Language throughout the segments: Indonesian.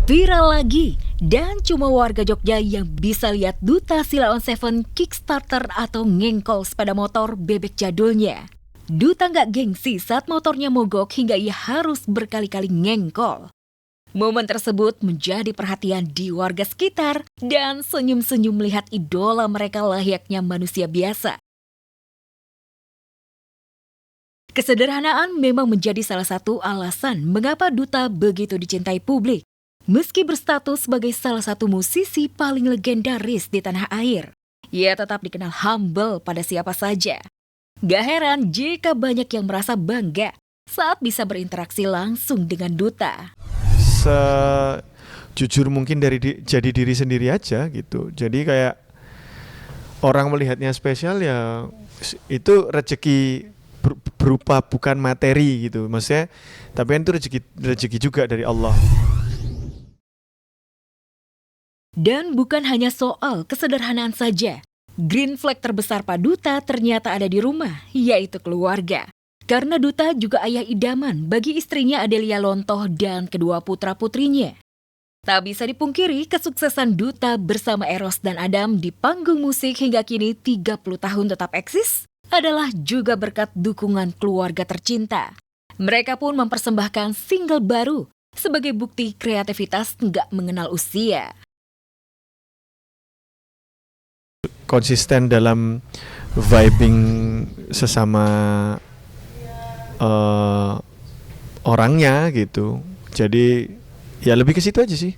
Viral lagi, dan cuma warga Jogja yang bisa lihat Duta Sila on Seven Kickstarter atau ngengkol sepeda motor bebek jadulnya. Duta nggak gengsi saat motornya mogok hingga ia harus berkali-kali ngengkol. Momen tersebut menjadi perhatian di warga sekitar dan senyum-senyum melihat idola mereka layaknya manusia biasa. Kesederhanaan memang menjadi salah satu alasan mengapa Duta begitu dicintai publik. Meski berstatus sebagai salah satu musisi paling legendaris di tanah air, ia tetap dikenal humble pada siapa saja. Gak heran jika banyak yang merasa bangga saat bisa berinteraksi langsung dengan Duta. Sejujur mungkin jadi diri sendiri aja gitu. Jadi kayak orang melihatnya spesial ya itu rezeki berupa bukan materi gitu. Maksudnya tapi kan itu rezeki juga dari Allah. Dan bukan hanya soal kesederhanaan saja. Green flag terbesar Pak Duta ternyata ada di rumah, yaitu keluarga. Karena Duta juga ayah idaman bagi istrinya Adelia Lontoh dan kedua putra-putrinya. Tak bisa dipungkiri kesuksesan Duta bersama Eros dan Adam di panggung musik hingga kini 30 tahun tetap eksis adalah juga berkat dukungan keluarga tercinta. Mereka pun mempersembahkan single baru sebagai bukti kreativitas nggak mengenal usia. Konsisten dalam vibing sesama orangnya gitu. Jadi ya lebih ke situ aja sih.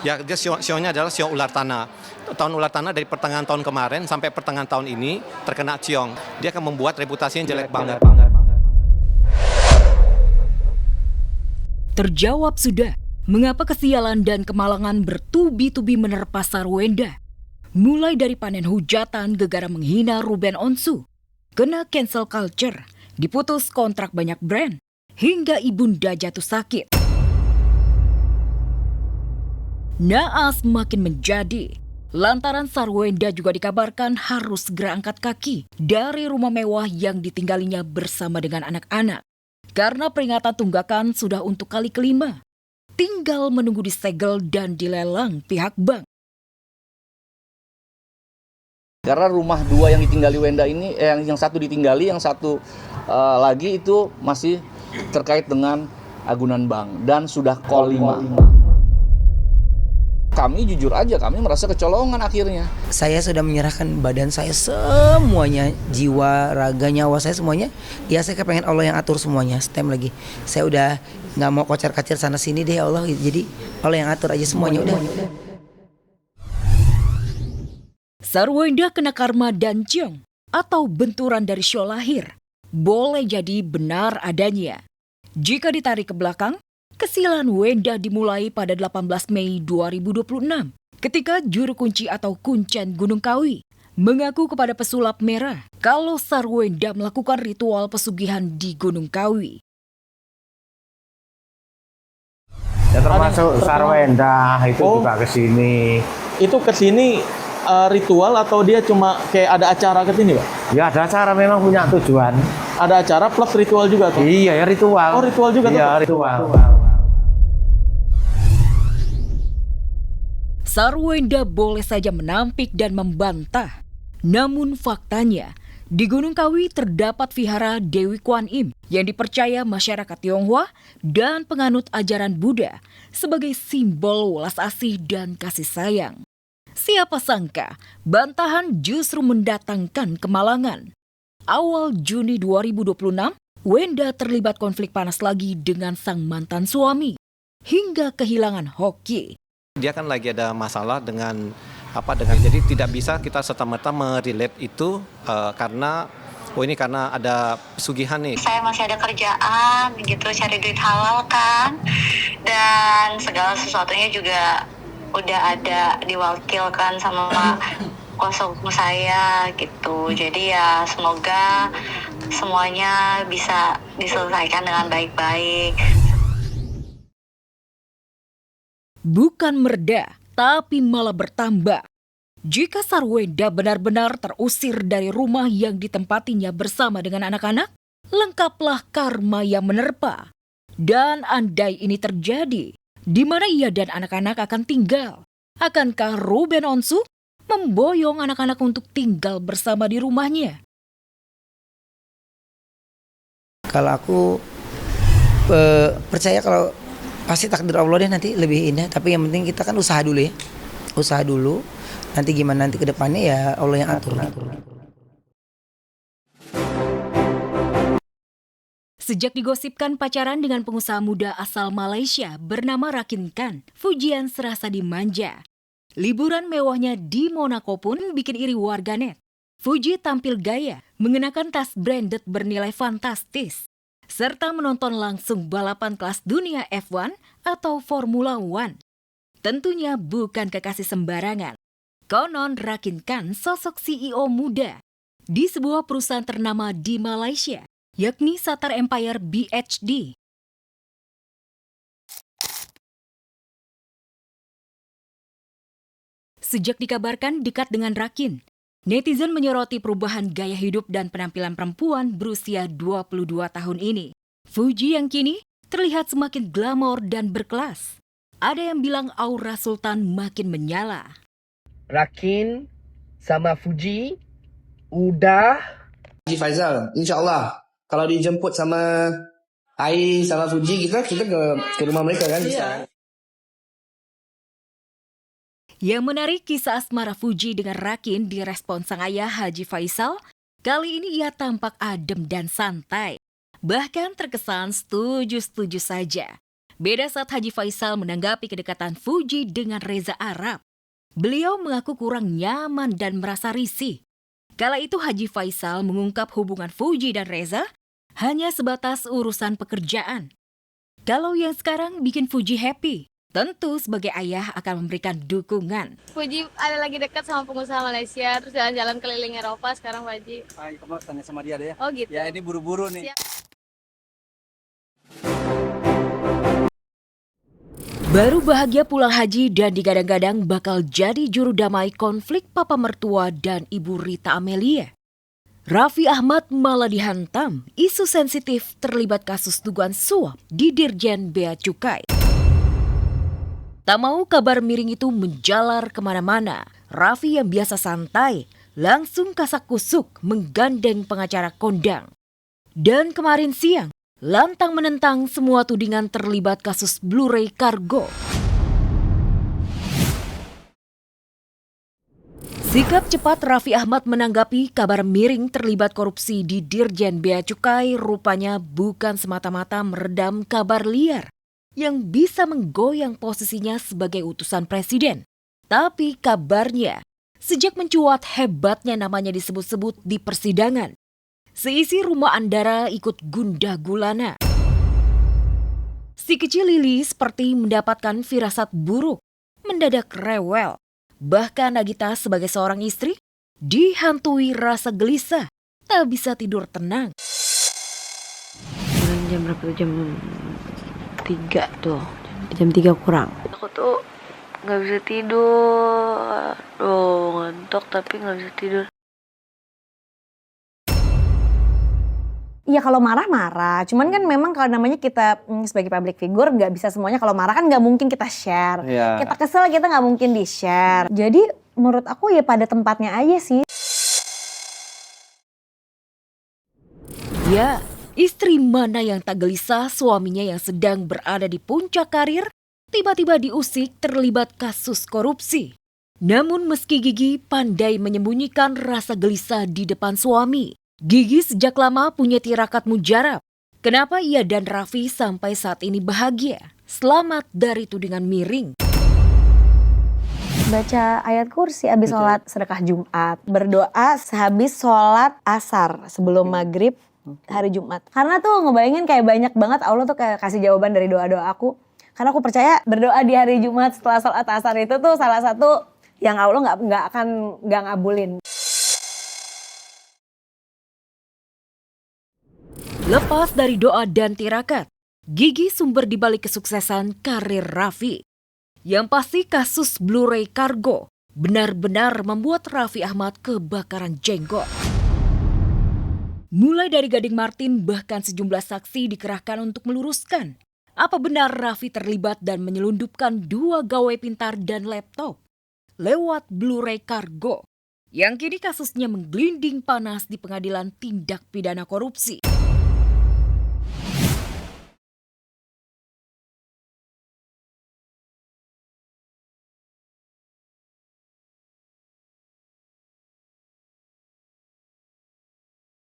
Ya, dia sionya adalah sio ular tanah. Tahun ular tanah dari pertengahan tahun kemarin sampai pertengahan tahun ini terkena ciong. Dia akan membuat reputasi yang jelek banget. Terjawab sudah, mengapa kesialan dan kemalangan bertubi-tubi menerpa Sarwenda. Mulai dari panen hujatan gegara menghina Ruben Onsu, kena cancel culture, diputus kontrak banyak brand, hingga ibunda jatuh sakit. Naas makin menjadi, lantaran Sarwenda juga dikabarkan harus segera angkat kaki dari rumah mewah yang ditinggalinya bersama dengan anak-anak. Karena peringatan tunggakan sudah untuk kali kelima, tinggal menunggu disegel dan dilelang pihak bank. Karena rumah dua yang ditinggali Wenda ini, yang satu ditinggali, yang satu lagi itu masih terkait dengan agunan bank dan sudah call 5. Kami jujur aja, kami merasa kecolongan akhirnya. Saya sudah menyerahkan badan saya semuanya, jiwa, raga, nyawa saya semuanya. Ya saya kepengen Allah yang atur semuanya, stem lagi. Saya udah gak mau kocar-kacir sana sini deh Allah. Jadi Allah yang atur aja semuanya udah. Sarwenda kena karma dan ciong atau benturan dari show lahir. Boleh jadi benar adanya. Jika ditarik ke belakang, kesialan Wenda dimulai pada 18 Mei 2026 ketika juru kunci atau kuncen Gunung Kawi mengaku kepada pesulap merah kalau Sarwenda melakukan ritual pesugihan di Gunung Kawi. Ya termasuk Sarwenda itu juga ke sini. Itu ke sini ritual atau dia cuma kayak ada acara ke sini, Pak? Ya ada acara, memang punya tujuan. Ada acara plus ritual juga tuh? Iya ya, ritual. Oh, ritual juga tuh? Iya, ritual. Sarwenda boleh saja menampik dan membantah. Namun faktanya, di Gunung Kawi terdapat vihara Dewi Kwan Im yang dipercaya masyarakat Tionghoa dan penganut ajaran Buddha sebagai simbol welas asih dan kasih sayang. Siapa sangka, bantahan justru mendatangkan kemalangan. Awal Juni 2026, Wenda terlibat konflik panas lagi dengan sang mantan suami, hingga kehilangan hoki. Dia kan lagi ada masalah dengan jadi tidak bisa kita serta-merta merelate itu karena karena ada pesugihan nih. Saya masih ada kerjaan gitu, cari duit halal kan, dan segala sesuatunya juga udah ada diwakilkan sama kuasa hukum saya gitu. Jadi ya semoga semuanya bisa diselesaikan dengan baik-baik. Bukan mereda, tapi malah bertambah. Jika Sarwenda benar-benar terusir dari rumah yang ditempatinya bersama dengan anak-anak, lengkaplah karma yang menerpa. Dan andai ini terjadi, di mana ia dan anak-anak akan tinggal? Akankah Ruben Onsu memboyong anak-anak untuk tinggal bersama di rumahnya? Kalau aku percaya kalau pasti takdir Allah deh nanti lebih indah. Tapi yang penting kita kan usaha dulu ya. Usaha dulu. Nanti gimana nanti ke depannya ya Allah yang atur. Sejak digosipkan pacaran dengan pengusaha muda asal Malaysia bernama Rakin Khan, Fujian serasa dimanja. Liburan mewahnya di Monaco pun bikin iri warganet. Fuji tampil gaya, mengenakan tas branded bernilai fantastis, serta menonton langsung balapan kelas dunia F1 atau Formula One. Tentunya bukan kekasih sembarangan. Konon Rakin Khan sosok CEO muda di sebuah perusahaan ternama di Malaysia, yakni Satar Empire BHD. Sejak dikabarkan dekat dengan Rakin, netizen menyoroti perubahan gaya hidup dan penampilan perempuan berusia 22 tahun ini. Fuji yang kini terlihat semakin glamor dan berkelas. Ada yang bilang aura Sultan makin menyala. Rakin sama Fuji udah. Haji Faizal, insyaAllah kalau dijemput sama Ai sama Fuji kita ke rumah mereka kan bisa. Yang menarik, kisah asmara Fuji dengan Rakin direspon sang ayah Haji Faisal. Kali ini ia tampak adem dan santai. Bahkan terkesan setuju-setuju saja. Beda saat Haji Faisal menanggapi kedekatan Fuji dengan Reza Arab. Beliau mengaku kurang nyaman dan merasa risih. Kala itu Haji Faisal mengungkap hubungan Fuji dan Reza hanya sebatas urusan pekerjaan. Kalau yang sekarang bikin Fuji happy, tentu sebagai ayah akan memberikan dukungan. Fuji ada lagi dekat sama pengusaha Malaysia, terus jalan-jalan keliling Eropa sekarang Pak Haji. Kamu tanya sama dia deh ya. Oh gitu. Ya ini buru-buru nih. Siap. Baru bahagia pulang haji dan digadang-gadang bakal jadi juru damai konflik papa mertua dan ibu Rita Amelia. Raffi Ahmad malah dihantam isu sensitif terlibat kasus dugaan suap di Dirjen Bea Cukai. Tak mau kabar miring itu menjalar kemana-mana, Raffi yang biasa santai langsung kasak-kusuk menggandeng pengacara kondang. Dan kemarin siang, lantang menentang semua tudingan terlibat kasus Blu-ray Kargo. Sikap cepat Raffi Ahmad menanggapi kabar miring terlibat korupsi di Dirjen Bea Cukai rupanya bukan semata-mata meredam kabar liar yang bisa menggoyang posisinya sebagai utusan presiden. Tapi kabarnya, sejak mencuat hebatnya namanya disebut-sebut di persidangan, seisi rumah Andara ikut gundah gulana. Si kecil Lili seperti mendapatkan firasat buruk, mendadak rewel. Bahkan Nagita sebagai seorang istri dihantui rasa gelisah, tak bisa tidur tenang. Jam berapa tuh? Jam 3 tuh. Jam 3 kurang. Aku tuh gak bisa tidur. Ngantuk tapi gak bisa tidur. Iya kalau marah-marah, cuman kan memang kalau namanya kita sebagai public figure nggak bisa semuanya, kalau marah kan nggak mungkin kita share. Yeah. Kita kesel kita nggak mungkin di-share. Jadi menurut aku ya pada tempatnya aja sih. Ya, istri mana yang tak gelisah suaminya yang sedang berada di puncak karir tiba-tiba diusik terlibat kasus korupsi. Namun meski Gigi pandai menyembunyikan rasa gelisah di depan suami, Gigi sejak lama punya tirakat mujarab. Kenapa ia dan Raffi sampai saat ini bahagia? Selamat dari tudingan miring. Baca ayat kursi abis sholat sedekah Jumat. Berdoa sehabis sholat asar sebelum maghrib hari Jumat. Karena tuh ngebayangin kayak banyak banget Allah tuh kayak kasih jawaban dari doa-doa aku. Karena aku percaya berdoa di hari Jumat setelah sholat asar itu tuh salah satu yang Allah nggak ngabulin. Lepas dari doa dan tirakat, Gigi sumber dibalik kesuksesan karir Raffi. Yang pasti kasus Blu-ray Kargo benar-benar membuat Raffi Ahmad kebakaran jenggot. Mulai dari Gading Martin, bahkan sejumlah saksi dikerahkan untuk meluruskan apa benar Raffi terlibat dan menyelundupkan 2 gawai pintar dan laptop lewat Blu-ray Kargo, yang kini kasusnya menggelinding panas di Pengadilan Tindak Pidana Korupsi.